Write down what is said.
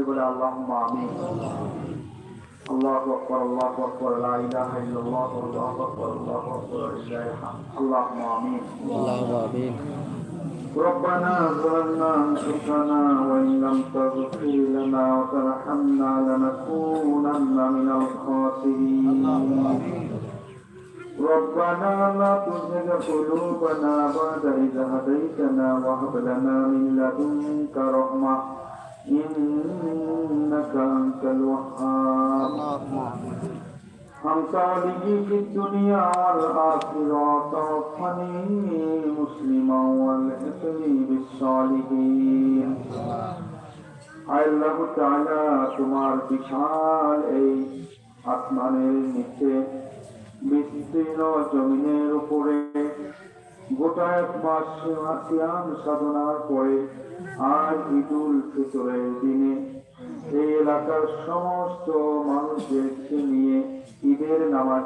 বলে আল্লাহুম্মা আমিন। আল্লাহু আকবার, আল্লাহু আকবার, লা ইলাহা ইল্লাল্লাহ, আল্লাহু আকবার, আল্লাহু আকবার, লিল্লাহিল হামদ। আল্লাহুম্মা আমিন। আল্লাহুম্মা আমিন। ربنا ظلمنا أنفسنا وإن لم تغفر لنا وترحمنا لنكونن من الخاسرين. ربنا لا تزغ قلوبنا بعد إذ هديتنا وهب لنا من لدنك رحمة إنك أنت الوهاب. أنت ولي في الدنيا والآخرة توفني مسلما والحقني بالصالحين. আল্লাহ তাআলা তোমার বিশাল এই আসমানের নিচে বিস্তীর্ণ জমিনের উপরে গোটা এক মাস সিয়াম সাধনার পরে আজ ঈদুল ফিতরের দিনে এই এলাকার সমস্ত মানুষদেরকে নিয়ে ঈদের নামাজ